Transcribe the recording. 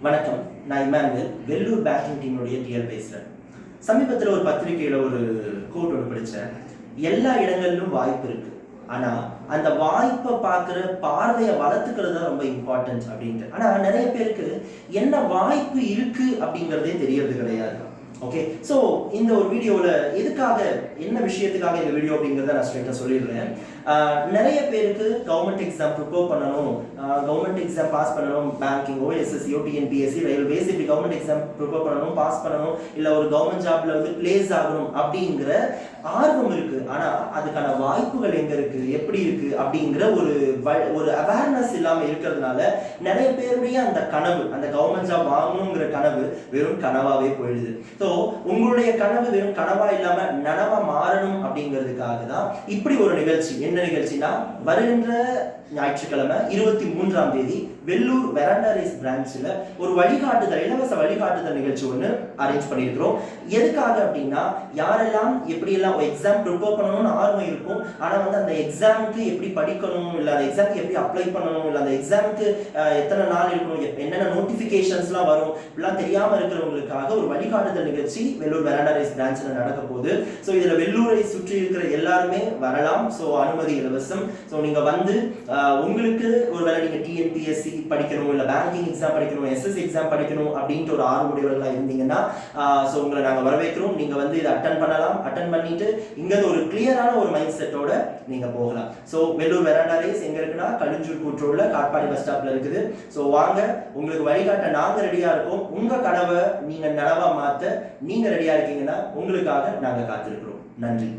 வணக்கம், நான் Emmanuel Vellore banking டீமுடைய TL பேசுகிறேன். சமீபத்தில் ஒரு பத்திரிகையில் ஒரு கோட் ஒன்று படித்தேன். எல்லா இடங்களிலும் வாய்ப்பு இருக்கு, ஆனால் அந்த வாய்ப்பை பார்க்குற பார்வையை வளர்த்துக்கிறது தான் ரொம்ப இம்பார்ட்டன்ட் அப்படின்ட்டு. ஆனால் நிறைய பேருக்கு என்ன வாய்ப்பு இருக்கு அப்படிங்கிறதே தெரியறது கிடையாது. ஓகே, ஸோ இந்த ஒரு வீடியோவில் எதுக்காக, என்ன விஷயத்துக்காக இந்த வீடியோ அப்படிங்கிறத நான் ஸ்ட்ரைட்டாக சொல்லிடுறேன். நிறைய பேருக்கு கவர்மெண்ட் எக்ஸாம் ப்ரிப்பேர் பண்ணணும், கவர்மெண்ட் எக்ஸாம் பாஸ் பண்ணணும், பேங்கிங்கோ எஸ்எஸ்சியோ டிஎன்பிஎஸ்சி ரயில்வேஸ் இப்படி கவர்மெண்ட் எக்ஸாம் ப்ரிப்பேர் பண்ணணும், பாஸ் பண்ணணும், இல்லை ஒரு கவர்மெண்ட் ஜாப்ல வந்து பிளேஸ் ஆகணும் அப்படிங்கிற ஆர்வம் இருக்கு. ஆனால் அதுக்கான வாய்ப்புகள் எங்க இருக்கு, எப்படி இருக்கு அப்படிங்கிற ஒரு அவேர்னஸ் இல்லாமல் இருக்கிறதுனால நிறைய பேருடைய அந்த கனவு, அந்த கவர்மெண்ட் ஜாப் வாங்கணுங்கிற கனவு வெறும் கனவாவே போயிடுது. ஸோ உங்களுடைய கனவு வெறும் கனவா இல்லாம நனவா மாறணும் அப்படிங்கிறதுக்காக தான் இப்படி ஒரு நிகழ்ச்சி. என்ன நிகழ்ச்சினா, வருகின்ற ஞாயிற்றுக்கிழமை 23ஆம் தேதி வெல்லூர் வெராண்டா ரேஸ் பிரான்ச்ல ஒரு வழிகாட்டுதல், இலவச வழிகாட்டுதல் நிகழ்ச்சி ஒன்று அரேஞ்ச் பண்ணியிருக்கிறோம். எதுக்காக அப்படின்னா, யாரெல்லாம் எப்படியெல்லாம் எக்ஸாம் ப்ரிப்பேர் பண்ணணும்னு ஆர்வம் இருக்கும், ஆனால் வந்து அந்த எக்ஸாமுக்கு எப்படி படிக்கணும், இல்லை அந்த எக்ஸாமுக்கு எப்படி அப்ளை பண்ணணும், இல்லை அந்த எக்ஸாமுக்கு எத்தனை நாள் இருக்கணும், என்னென்ன நோட்டிஃபிகேஷன்ஸ்லாம் வரும், இப்படிலாம் தெரியாமல் இருக்கிறவங்களுக்காக ஒரு வழிகாட்டுதல் நிகழ்ச்சி வெல்லூர் வெராண்டா ரேஸ் பிரான்ச்ல நடக்க போகுது. ஸோ இதில் வெல்லூரை சுற்றி இருக்கிற எல்லாருமே வரலாம். ஸோ அனுமதி இலவசம். ஸோ நீங்கள் வந்து உங்களுக்கு ஒருவேளை நீங்கள் டிஎன்பிஎஸ்சி படிக்கணும், இல்லை பேங்கிங் எக்ஸாம் படிக்கணும், எஸ்எஸ்சி எக்ஸாம் படிக்கணும் அப்படின்ட்டு ஒரு ஆர்வமுடையவர்களாக இருந்தீங்கன்னா ஸோ உங்களை நாங்கள் வரவேற்கிறோம். நீங்கள் வந்து இதை அட்டன் பண்ணலாம். அட்டன் பண்ணிட்டு இங்கே ஒரு கிளியரான ஒரு மைண்ட் செட்டோட நீங்கள் போகலாம். ஸோ வெல்லூர் வெராண்டா ரேஸ் எங்கே இருக்குன்னா, கலிஞ்சூர் கூற்றோட காட்பாடி பஸ் ஸ்டாப்ல இருக்குது. ஸோ வாங்க, உங்களுக்கு வழிகாட்ட நாங்கள் ரெடியாக இருக்கோம். உங்கள் கனவை நீங்கள் நனவா மாற்ற நீங்கள் ரெடியாக இருக்கீங்கன்னா உங்களுக்காக நாங்கள் காத்திருக்கிறோம். நன்றி.